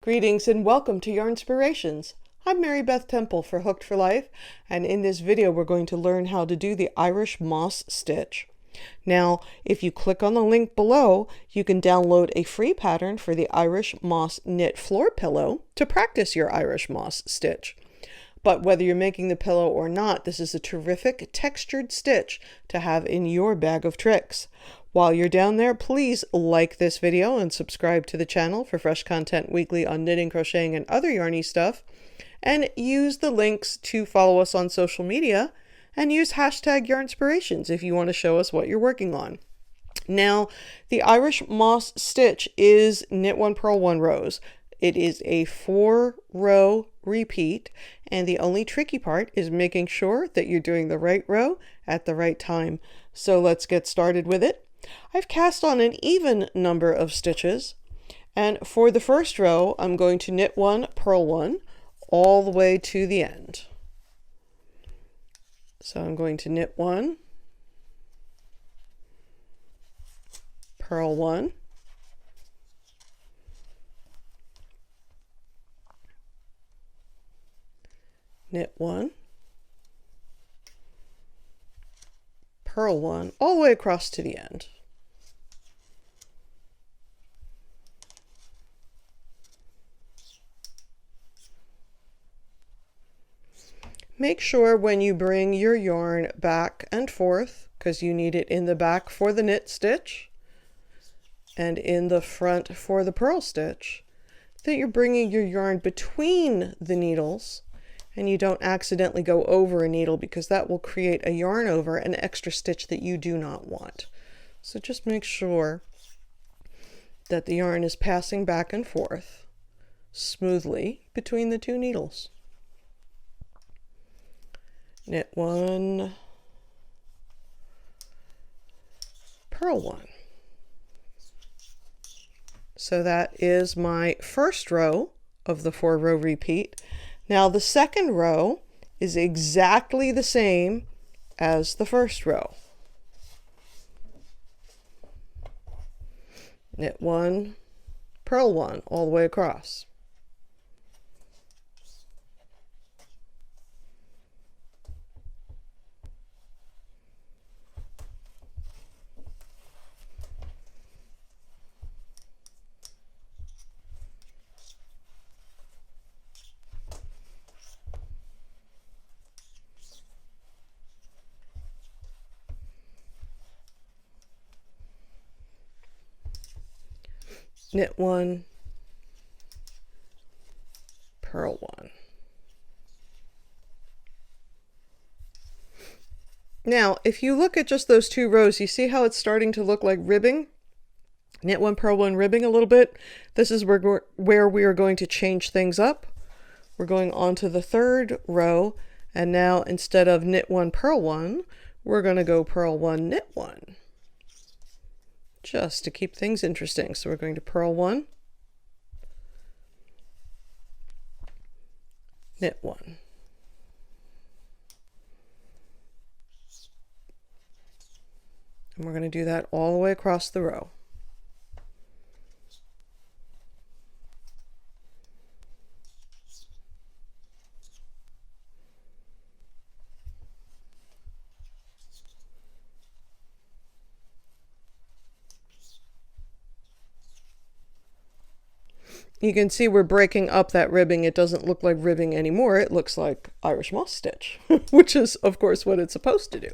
Greetings and welcome to Yarnspirations. I'm Mary Beth Temple for Hooked for Life, and in this video we're going to learn how to do the Irish moss stitch. Now, if you click on the link below, you can download a free pattern for the Irish moss knit floor pillow to practice your Irish moss stitch. But whether you're making the pillow or not, this is a terrific textured stitch to have in your bag of tricks. While you're down there, please like this video and subscribe to the channel for fresh content weekly on knitting, crocheting, and other yarny stuff. And use the links to follow us on social media and use hashtag Yarnspirations if you want to show us what you're working on. Now, the Irish moss stitch is knit 1, purl 1 rows. It is a 4-row repeat, and the only tricky part is making sure that you're doing the right row at the right time. So let's get started with it. I've cast on an even number of stitches, and for the first row I'm going to knit 1, purl 1 all the way to the end. So I'm going to knit 1, purl 1, knit 1, purl 1 all the way across to the end. Make sure when you bring your yarn back and forth, because you need it in the back for the knit stitch and in the front for the purl stitch, that you're bringing your yarn between the needles and you don't accidentally go over a needle, because that will create a yarn over, an extra stitch that you do not want. So just make sure that the yarn is passing back and forth smoothly between the two needles. Knit 1, purl 1. So that is my first row of the 4-row repeat. Now the second row is exactly the same as the first row. Knit 1, purl 1 all the way across. Knit 1, purl 1. Now, if you look at just those two rows, you see how it's starting to look like ribbing? Knit 1, purl 1, ribbing a little bit. This is where we are going to change things up. We're going on to the third row, and now instead of knit 1, purl 1, we're going to go purl 1, knit 1. Just to keep things interesting. So we're going to purl 1, knit 1. And we're going to do that all the way across the row. You can see we're breaking up that ribbing. It doesn't look like ribbing anymore. It looks like Irish moss stitch, which is, of course, what it's supposed to do.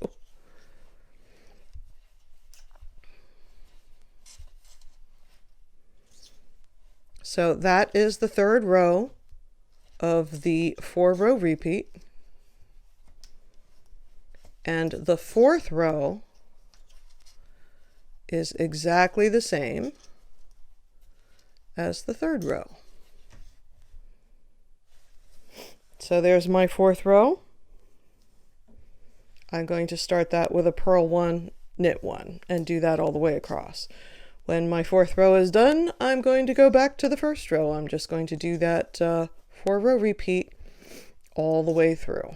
So that is the third row of the 4-row repeat. And the fourth row is exactly the same as the third row. So there's my fourth row. I'm going to start that with a purl 1, knit 1, and do that all the way across. When my fourth row is done, I'm going to go back to the first row. I'm just going to do that 4-row repeat all the way through.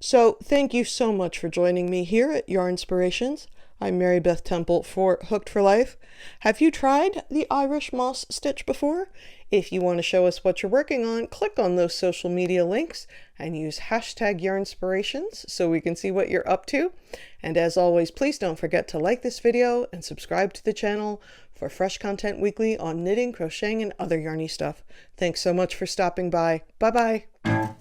So thank you so much for joining me here at Yarnspirations. I'm Mary Beth Temple for Hooked for Life. Have you tried the Irish moss stitch before? If you want to show us what you're working on, click on those social media links and use hashtag Yarnspirations so we can see what you're up to. And as always, please don't forget to like this video and subscribe to the channel for fresh content weekly on knitting, crocheting, and other yarny stuff. Thanks so much for stopping by. Bye-bye.